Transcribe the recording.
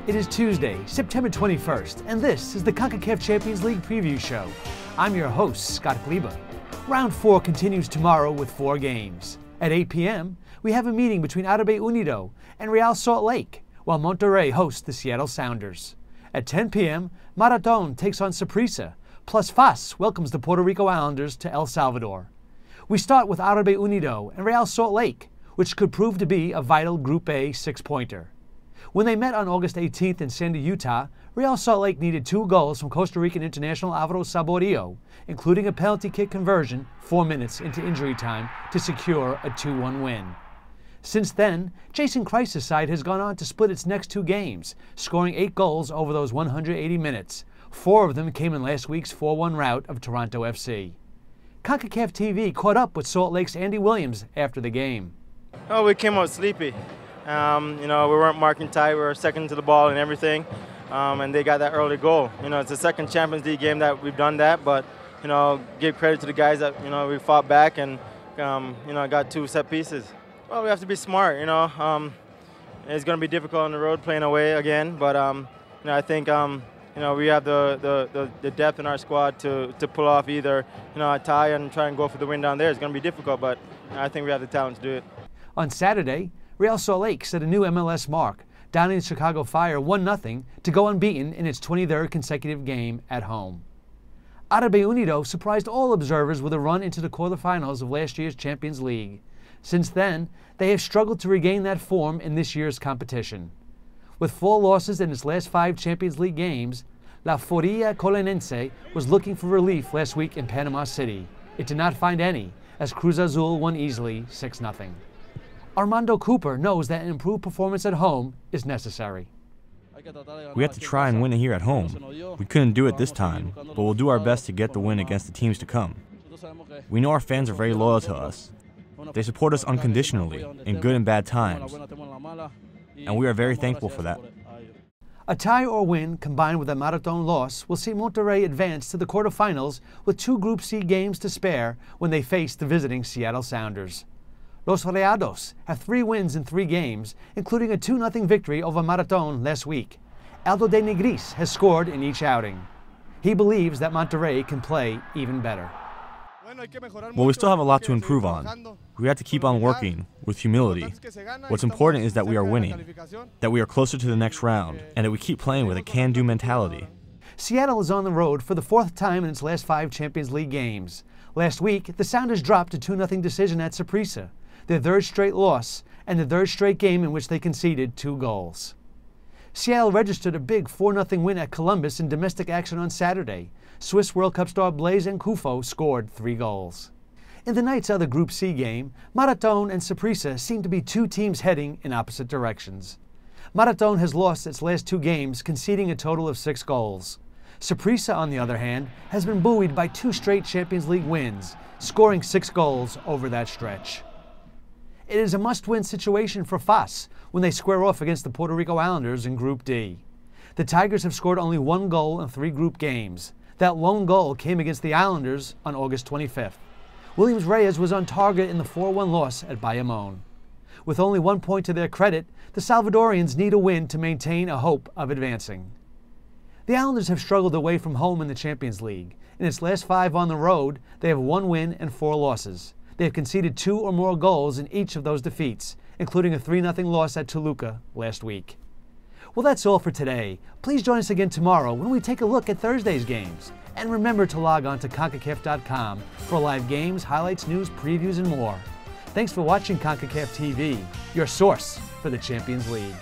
It is Tuesday, September 21st, and this is the CONCACAF Champions League Preview Show. I'm your host, Scott Kleber. Round 4 continues tomorrow with 4 games. At 8 p.m., we have a meeting between Árabe Unido and Real Salt Lake, while Monterrey hosts the Seattle Sounders. At 10 p.m., Marathon takes on Saprissa, plus FAS welcomes the Puerto Rico Islanders to El Salvador. We start with Árabe Unido and Real Salt Lake, which could prove to be a vital Group A 6-pointer. When they met on August 18th in Sandy, Utah, Real Salt Lake needed 2 goals from Costa Rican international Alvaro Saborio, including a penalty kick conversion 4 minutes into injury time to secure a 2-1 win. Since then, Jason Kreis's side has gone on to split its next 2 games, scoring 8 goals over those 180 minutes. 4 of them came in last week's 4-1 rout of Toronto FC. CONCACAF TV caught up with Salt Lake's Andy Williams after the game. Oh, we came out sleepy. We weren't marking tight. We were second to the ball and everything, and they got that early goal. It's the second Champions League game that we've done that, but give credit to the guys that we fought back and got 2 set pieces. Well, we have to be smart. It's going to be difficult on the road playing away again, but I think we have the depth in our squad to pull off either a tie and try and go for the win down there. It's going to be difficult, but I think we have the talent to do it. On Saturday, Real Salt Lake set a new MLS mark, downing the Chicago Fire 1-0 to go unbeaten in its 23rd consecutive game at home. Árabe Unido surprised all observers with a run into the quarterfinals of last year's Champions League. Since then, they have struggled to regain that form in this year's competition. With 4 losses in its last 5 Champions League games, La Furia Colenense was looking for relief last week in Panama City. It did not find any, as Cruz Azul won easily 6-0. Armando Cooper knows that an improved performance at home is necessary. We have to try and win it here at home. We couldn't do it this time, but we'll do our best to get the win against the teams to come. We know our fans are very loyal to us. They support us unconditionally, in good and bad times, and we are very thankful for that. A tie or win combined with a Marathon loss will see Monterrey advance to the quarterfinals with 2 Group C games to spare when they face the visiting Seattle Sounders. Los Rayados have 3 wins in 3 games, including a 2-0 victory over Marathon last week. Aldo de Negris has scored in each outing. He believes that Monterrey can play even better. Well, we still have a lot to improve on. We have to keep on working with humility. What's important is that we are winning, that we are closer to the next round, and that we keep playing with a can-do mentality. Seattle is on the road for the 4th time in its last 5 Champions League games. Last week, the Sounders dropped a 2-0 decision at Saprissa, their 3rd straight loss, and the 3rd straight game in which they conceded 2 goals. Seattle registered a big 4-0 win at Columbus in domestic action on Saturday. Swiss World Cup star Blaise Nkufo scored 3 goals. In the night's other Group C game, Marathon and Saprissa seem to be 2 teams heading in opposite directions. Marathon has lost its last 2 games, conceding a total of 6 goals. Saprissa, on the other hand, has been buoyed by 2 straight Champions League wins, scoring 6 goals over that stretch. It is a must-win situation for FAS when they square off against the Puerto Rico Islanders in Group D. The Tigers have scored only 1 goal in 3 group games. That lone goal came against the Islanders on August 25th. Williams Reyes was on target in the 4-1 loss at Bayamón. With only 1 point to their credit, the Salvadorians need a win to maintain a hope of advancing. The Islanders have struggled away from home in the Champions League. In its last 5 on the road, they have 1 win and 4 losses. They have conceded 2 or more goals in each of those defeats, including a 3-0 loss at Toluca last week. Well, that's all for today. Please join us again tomorrow when we take a look at Thursday's games. And remember to log on to CONCACAF.com for live games, highlights, news, previews, and more. Thanks for watching CONCACAF TV, your source for the Champions League.